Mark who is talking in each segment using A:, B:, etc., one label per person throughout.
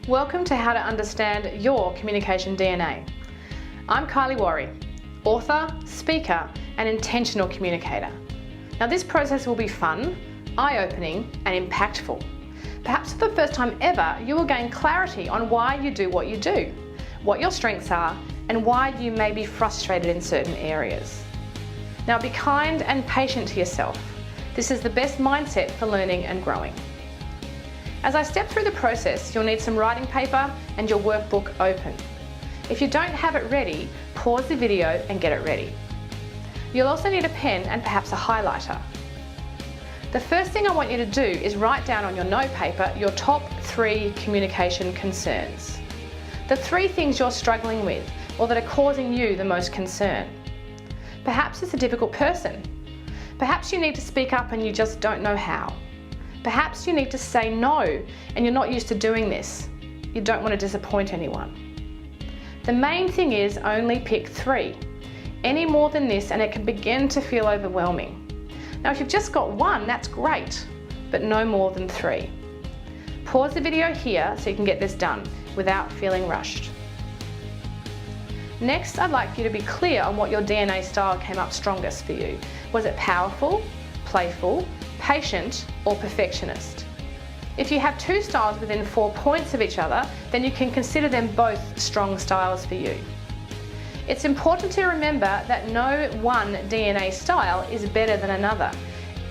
A: Welcome to How to Understand Your Communication DNA. I'm Kylie Warry, author, speaker, and intentional communicator. Now this process will be fun, eye-opening, and impactful. Perhaps for the first time ever, you will gain clarity on why you do what you do, what your strengths are, and why you may be frustrated in certain areas. Now be kind and patient to yourself. This is the best mindset for learning and growing. As I step through the process, you'll need some writing paper and your workbook open. If you don't have it ready, pause the video and get it ready. You'll also need a pen and perhaps a highlighter. The first thing I want you to do is write down on your note paper your top 3 communication concerns. The 3 things you're struggling with or that are causing you the most concern. Perhaps it's a difficult person. Perhaps you need to speak up and you just don't know how. Perhaps you need to say no and you're not used to doing this. You don't want to disappoint anyone. The main thing is only pick 3. Any more than this and it can begin to feel overwhelming. Now if you've just got 1, that's great, but no more than 3. Pause the video here so you can get this done without feeling rushed. Next, I'd like you to be clear on what your DNA style came up strongest for you. Was it powerful, playful, patient, or perfectionist? If you have 2 styles within 4 points of each other, then you can consider them both strong styles for you. It's important to remember that no one DNA style is better than another.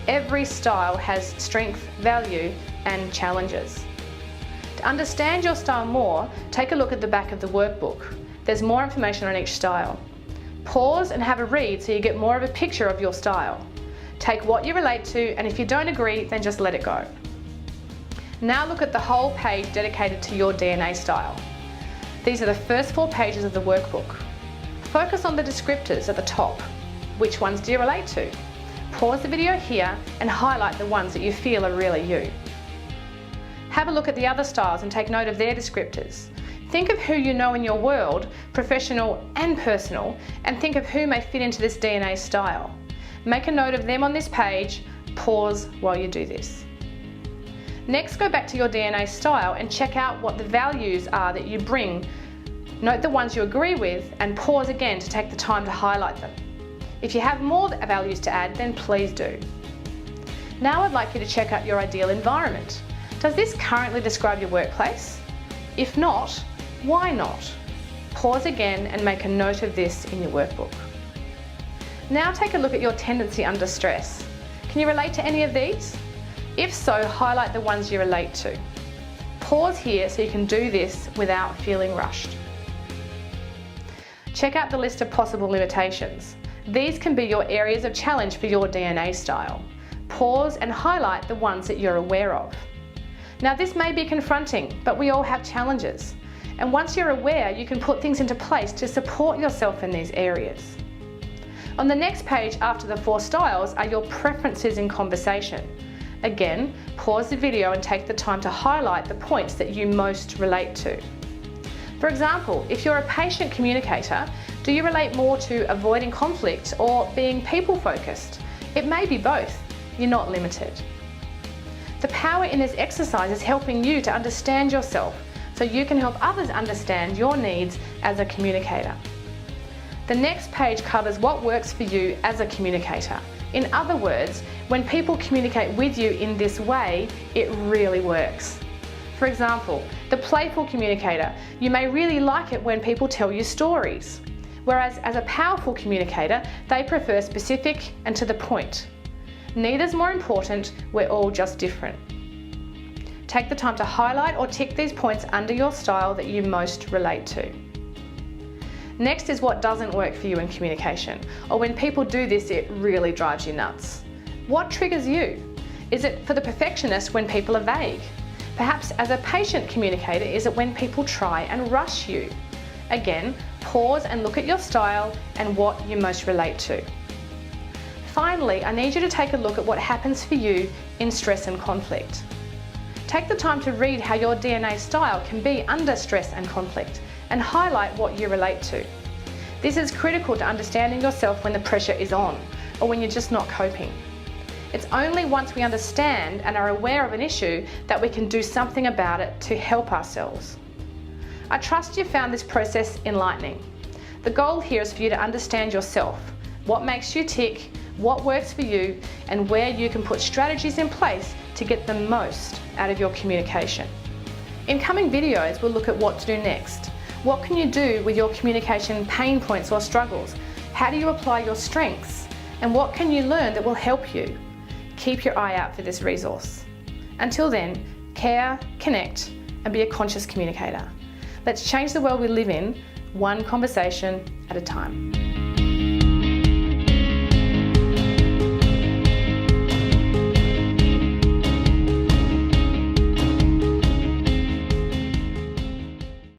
A: Every style has strength, value, and challenges. To understand your style more, take a look at the back of the workbook. There's more information on each style. Pause and have a read so you get more of a picture of your style. Take what you relate to, and if you don't agree, then just let it go. Now look at the whole page dedicated to your DNA style. These are the first 4 pages of the workbook. Focus on the descriptors at the top. Which ones do you relate to? Pause the video here and highlight the ones that you feel are really you. Have a look at the other styles and take note of their descriptors. Think of who you know in your world, professional and personal, and think of who may fit into this DNA style. Make a note of them on this page. Pause while you do this. Next, go back to your DNA style and check out what the values are that you bring. Note the ones you agree with and pause again to take the time to highlight them. If you have more values to add, then please do. Now I'd like you to check out your ideal environment. Does this currently describe your workplace? If not, why not? Pause again and make a note of this in your workbook. Now take a look at your tendency under stress. Can you relate to any of these? If so, highlight the ones you relate to. Pause here so you can do this without feeling rushed. Check out the list of possible limitations. These can be your areas of challenge for your DNA style. Pause and highlight the ones that you're aware of. Now this may be confronting, but we all have challenges. And once you're aware, you can put things into place to support yourself in these areas. On the next page after the 4 styles are your preferences in conversation. Again, pause the video and take the time to highlight the points that you most relate to. For example, if you're a patient communicator, do you relate more to avoiding conflict or being people-focused? It may be both. You're not limited. The power in this exercise is helping you to understand yourself so you can help others understand your needs as a communicator. The next page covers what works for you as a communicator. In other words, when people communicate with you in this way, it really works. For example, the playful communicator, you may really like it when people tell you stories. Whereas as a powerful communicator, they prefer specific and to the point. Neither's more important, we're all just different. Take the time to highlight or tick these points under your style that you most relate to. Next is what doesn't work for you in communication, or when people do this, it really drives you nuts. What triggers you? Is it for the perfectionist when people are vague? Perhaps as a patient communicator, is it when people try and rush you? Again, pause and look at your style and what you most relate to. Finally, I need you to take a look at what happens for you in stress and conflict. Take the time to read how your DNA style can be under stress and conflict and highlight what you relate to. This is critical to understanding yourself when the pressure is on or when you're just not coping. It's only once we understand and are aware of an issue that we can do something about it to help ourselves. I trust you found this process enlightening. The goal here is for you to understand yourself, what makes you tick, what works for you, and where you can put strategies in place to get the most out of your communication. In coming videos, we'll look at what to do next. What can you do with your communication pain points or struggles? How do you apply your strengths? And what can you learn that will help you? Keep your eye out for this resource. Until then, care, connect, and be a conscious communicator. Let's change the world we live in, one conversation at a time.